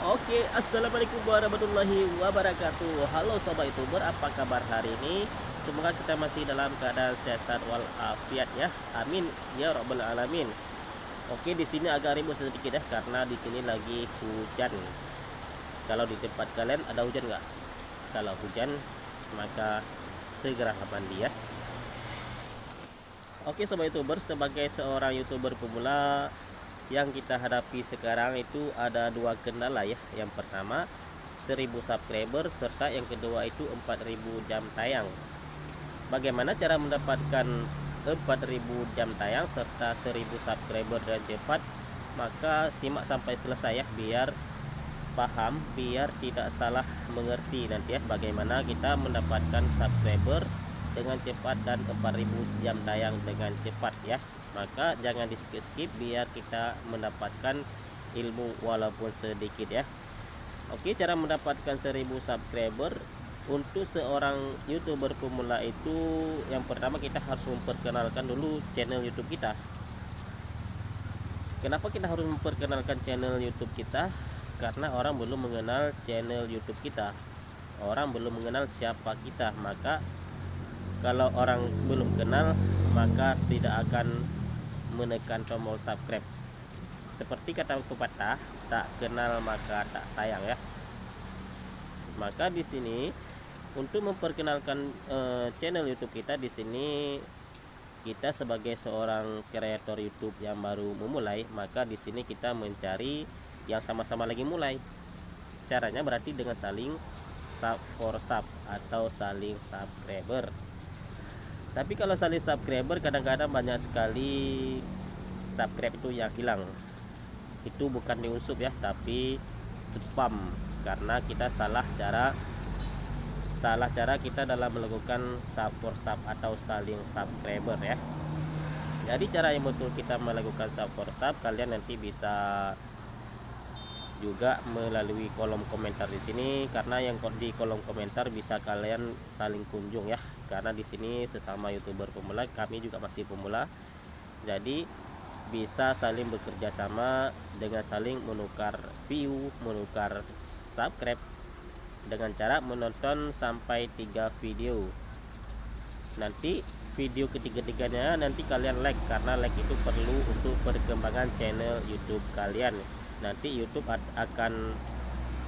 Oke, assalamualaikum warahmatullahi wabarakatuh. Halo sobat youtuber, apa kabar hari ini? Semoga kita masih dalam keadaan sehat walafiat ya. Amin ya robbal alamin. Oke, di sini agak ribut sedikit ya karena di sini lagi hujan. Kalau di tempat kalian ada hujan nggak? Kalau hujan maka segera mandi ya. Oke sobat youtuber, sebagai seorang youtuber pemula, yang kita hadapi sekarang itu ada dua kendala ya. Yang pertama 1000 subscriber, serta yang kedua itu 4000 jam tayang. Bagaimana cara mendapatkan 4000 jam tayang serta 1000 subscriber dan cepat? Maka simak sampai selesai ya, biar paham, biar tidak salah mengerti nanti ya, bagaimana kita mendapatkan subscriber dengan cepat dan 4000 jam tayang dengan cepat ya. Maka jangan di skip biar kita mendapatkan ilmu walaupun sedikit ya. Oke, cara mendapatkan 1000 subscriber untuk seorang youtuber pemula itu yang pertama kita harus memperkenalkan dulu channel YouTube kita. Kenapa kita harus memperkenalkan channel YouTube kita? Karena orang belum mengenal channel YouTube kita, orang belum mengenal siapa kita. Maka kalau orang belum kenal, maka tidak akan menekan tombol subscribe. Seperti kata pepatah, tak kenal maka tak sayang ya. Maka di sini untuk memperkenalkan channel YouTube kita, di sini kita sebagai seorang kreator YouTube yang baru memulai, maka di sini kita mencari yang sama-sama lagi mulai. Caranya berarti dengan saling sub for sub atau saling subscriber. Tapi kalau saling subscriber kadang-kadang banyak sekali subscribe itu yang hilang. Itu bukan diusup ya, tapi spam, karena kita salah cara kita dalam melakukan sub for sub atau saling subscriber ya. Jadi cara yang betul kita melakukan sub for sub, kalian nanti bisa juga melalui kolom komentar di sini, karena yang di kolom komentar bisa kalian saling kunjung ya. Karena di sini sesama youtuber pemula, kami juga masih pemula, jadi bisa saling bekerja sama dengan saling menukar view, menukar subscribe dengan cara menonton sampai 3 video. Nanti video ketiga-tiganya nanti kalian like, karena like itu perlu untuk perkembangan channel YouTube kalian. Nanti YouTube akan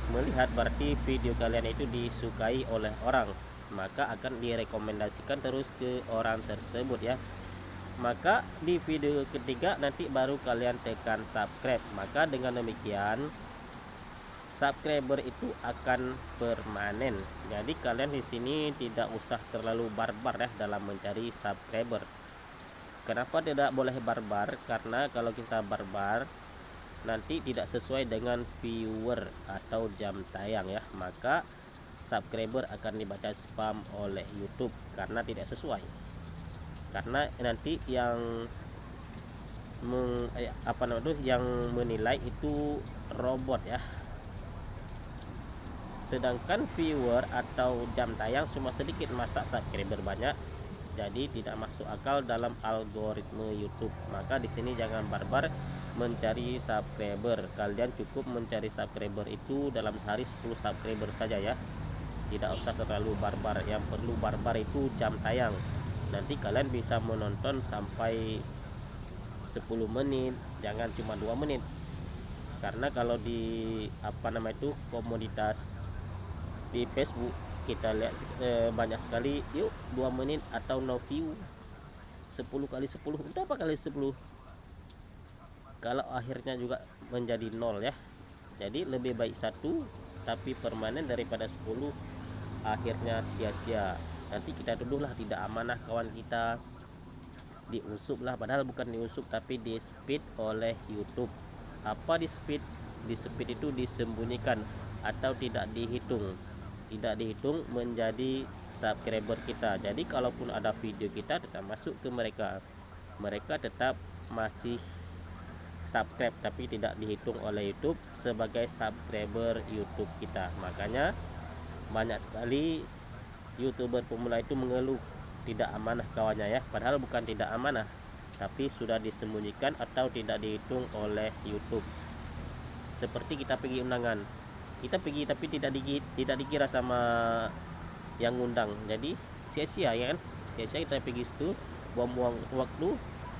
melihat berarti video kalian itu disukai oleh orang, maka akan direkomendasikan terus ke orang tersebut ya. Maka di video ketiga nanti baru kalian tekan subscribe. Maka dengan demikian subscriber itu akan permanen. Jadi kalian di sini tidak usah terlalu barbar ya dalam mencari subscriber. Kenapa tidak boleh barbar? Karena kalau kita barbar nanti tidak sesuai dengan viewer atau jam tayang ya, maka subscriber akan dibaca spam oleh YouTube karena tidak sesuai. Karena nanti yang yang menilai itu robot ya, sedangkan viewer atau jam tayang cuma sedikit, masa subscriber banyak, jadi tidak masuk akal dalam algoritma YouTube. Maka di sini jangan barbar mencari subscriber. Kalian cukup mencari subscriber itu dalam sehari 10 subscriber saja ya, tidak usah terlalu barbar. Yang perlu barbar itu jam tayang. Nanti kalian bisa menonton sampai 10 menit, jangan cuma 2 menit. Karena kalau di komoditas di Facebook kita lihat banyak sekali, yuk 2 menit atau no view, 10 kali 10 itu apa kali 10, kalau akhirnya juga menjadi 0 ya. Jadi lebih baik 1 tapi permanen daripada 10 akhirnya sia-sia. Nanti kita tuduhlah tidak amanah kawan kita, diusup lah, padahal bukan diusup tapi di speed oleh YouTube. Apa di speed? Di speed itu disembunyikan atau tidak dihitung menjadi subscriber kita. Jadi kalaupun ada video kita tetap masuk ke mereka tetap masih subscribe, tapi tidak dihitung oleh YouTube sebagai subscriber YouTube kita. Makanya banyak sekali youtuber pemula itu mengeluh tidak amanah kawannya ya, padahal bukan tidak amanah, tapi sudah disembunyikan atau tidak dihitung oleh YouTube. Seperti kita pergi undangan, kita pergi tapi tidak dikira sama yang ngundang, jadi sia-sia ya kan, sia-sia kita pergi situ buang-buang waktu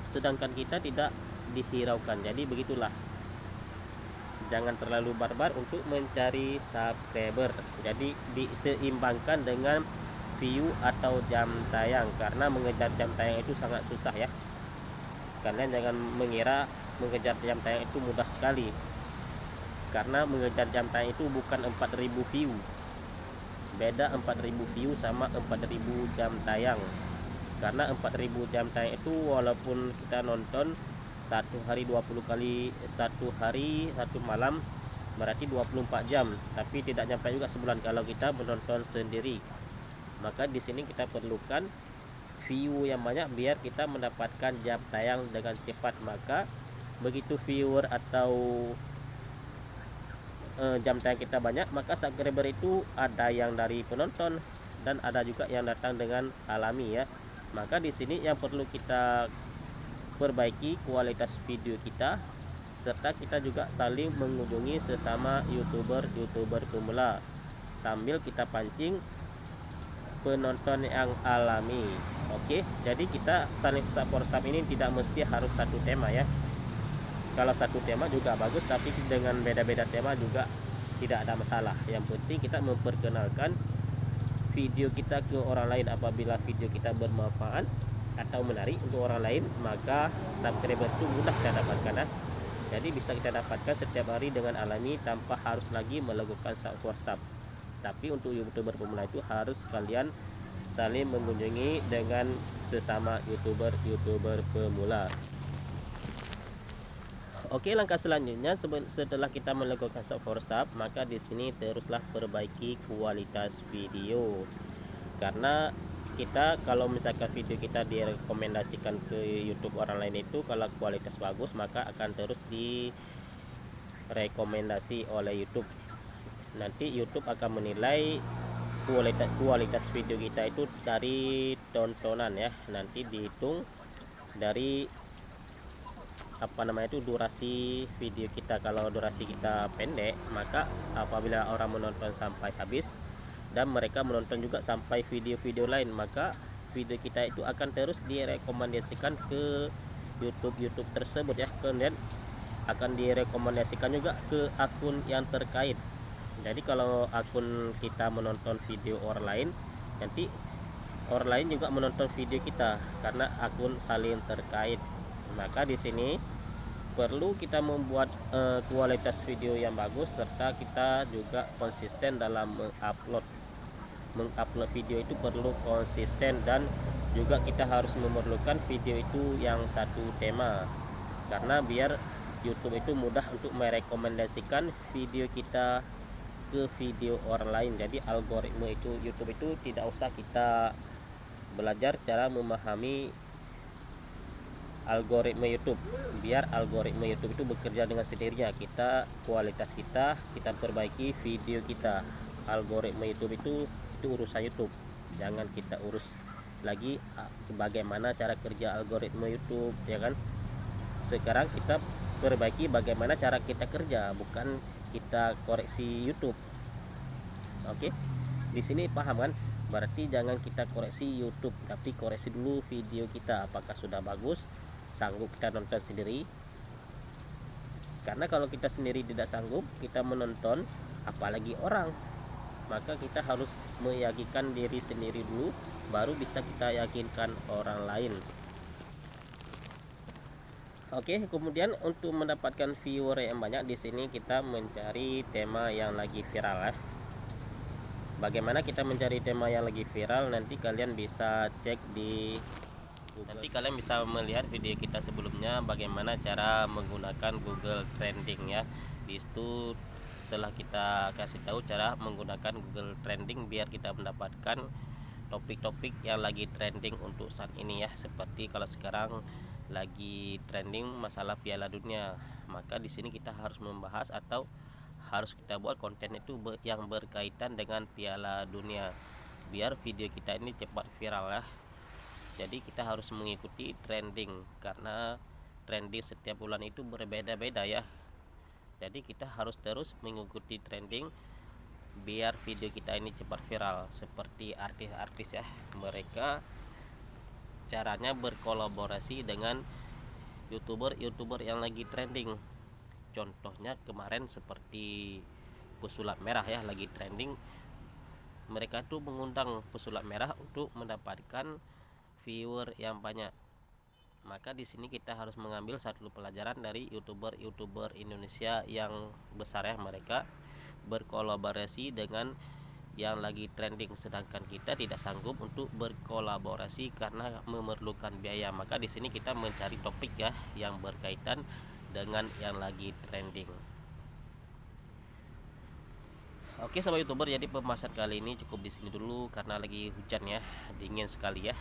sedangkan kita tidak dihiraukan. Jadi begitulah, jangan terlalu barbar untuk mencari subscriber, jadi diseimbangkan dengan view atau jam tayang, karena mengejar jam tayang itu sangat susah ya. Kalian jangan mengira mengejar jam tayang itu mudah sekali, karena mengejar jam tayang itu bukan 4000 view, beda 4000 view sama 4000 jam tayang. Karena 4000 jam tayang itu walaupun kita nonton satu hari 20 kali, satu hari satu malam, berarti 24 jam, tapi tidak nyampe juga sebulan kalau kita menonton sendiri. Maka di sini kita perlukan view yang banyak biar kita mendapatkan jam tayang dengan cepat. Maka begitu viewer atau jam tayang kita banyak, maka subscriber itu ada yang dari penonton dan ada juga yang datang dengan alami ya. Maka di sini yang perlu kita perbaiki kualitas video kita, serta kita juga saling mengunjungi sesama youtuber pemula sambil kita pancing penonton yang alami. Oke, jadi kita saling support ini tidak mesti harus satu tema ya. Kalau satu tema juga bagus, tapi dengan beda-beda tema juga tidak ada masalah. Yang penting kita memperkenalkan video kita ke orang lain. Apabila video kita bermanfaat atau menarik untuk orang lain, maka subscriber itu mudah kita dapatkan ya. Jadi bisa kita dapatkan setiap hari dengan alami tanpa harus lagi melakukan WhatsApp. Tapi untuk youtuber pemula itu harus kalian saling mengunjungi dengan sesama youtuber pemula. Oke, langkah selanjutnya setelah kita melakukan WhatsApp, maka di sini teruslah perbaiki kualitas video. Karena kita kalau misalkan video kita direkomendasikan ke YouTube orang lain itu kalau kualitas bagus, maka akan terus direkomendasi oleh YouTube. Nanti YouTube akan menilai kualitas video kita itu dari tontonan ya. Nanti dihitung dari durasi video kita. Kalau durasi kita pendek, maka apabila orang menonton sampai habis dan mereka menonton juga sampai video-video lain, maka video kita itu akan terus direkomendasikan ke YouTube tersebut ya. Kemudian akan direkomendasikan juga ke akun yang terkait. Jadi kalau akun kita menonton video orang lain, nanti orang lain juga menonton video kita karena akun saling terkait. Maka di sini perlu kita membuat kualitas video yang bagus, serta kita juga konsisten dalam mengupload video itu perlu konsisten, dan juga kita harus memerlukan video itu yang satu tema, karena biar YouTube itu mudah untuk merekomendasikan video kita ke video orang lain. Jadi algoritma itu YouTube itu tidak usah kita belajar cara memahami algoritma YouTube, biar algoritma YouTube itu bekerja dengan sendirinya. Kualitas kita perbaiki video kita. Algoritma YouTube itu urusan YouTube, jangan kita urus lagi bagaimana cara kerja algoritma YouTube ya kan. Sekarang kita perbaiki bagaimana cara kita kerja, bukan kita koreksi YouTube. Oke, di sini paham kan? Berarti jangan kita koreksi YouTube, tapi koreksi dulu video kita apakah sudah bagus, sanggup kita nonton sendiri. Karena kalau kita sendiri tidak sanggup kita menonton, apalagi orang, maka kita harus meyakinkan diri sendiri dulu, baru bisa kita yakinkan orang lain. Oke, kemudian untuk mendapatkan viewer yang banyak, di sini kita mencari tema yang lagi viral ya. Bagaimana kita mencari tema yang lagi viral? Nanti kalian bisa cek di Google. Nanti kalian bisa melihat video kita sebelumnya bagaimana cara menggunakan Google Trending ya. Di situ telah kita kasih tahu cara menggunakan Google Trending biar kita mendapatkan topik-topik yang lagi trending untuk saat ini ya. Seperti kalau sekarang lagi trending masalah Piala Dunia, maka di sini kita harus membahas atau harus kita buat konten itu yang berkaitan dengan Piala Dunia biar video kita ini cepat viral ya. Jadi kita harus mengikuti trending, karena trending setiap bulan itu berbeda-beda ya. Jadi kita harus terus mengikuti trending biar video kita ini cepat viral. Seperti artis-artis ya, mereka caranya berkolaborasi dengan youtuber yang lagi trending. Contohnya kemarin seperti pesulap merah ya, lagi trending. Mereka tuh mengundang pesulap merah untuk mendapatkan viewer yang banyak. Maka di sini kita harus mengambil satu pelajaran dari youtuber Indonesia yang besar ya, mereka berkolaborasi dengan yang lagi trending, sedangkan kita tidak sanggup untuk berkolaborasi karena memerlukan biaya. Maka di sini kita mencari topik ya yang berkaitan dengan yang lagi trending. Oke sahabat youtuber, jadi pembahasan kali ini cukup di sini dulu karena lagi hujan ya, dingin sekali ya.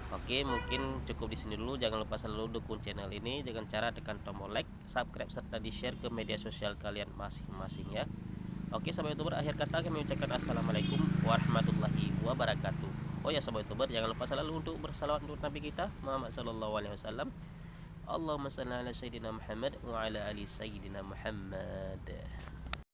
Oke, mungkin cukup di sini dulu. Jangan lupa selalu dukung channel ini dengan cara tekan tombol like, subscribe, serta di-share ke media sosial kalian masing-masing ya. Oke, sahabat youtuber, akhir kata kami ucapkan assalamualaikum warahmatullahi wabarakatuh. Oh ya sahabat youtuber, jangan lupa selalu untuk bersalawat untuk Nabi kita Muhammad sallallahu alaihi wasallam. Allahumma shalli ala sayyidina Muhammad wa ala ali sayyidina Muhammad.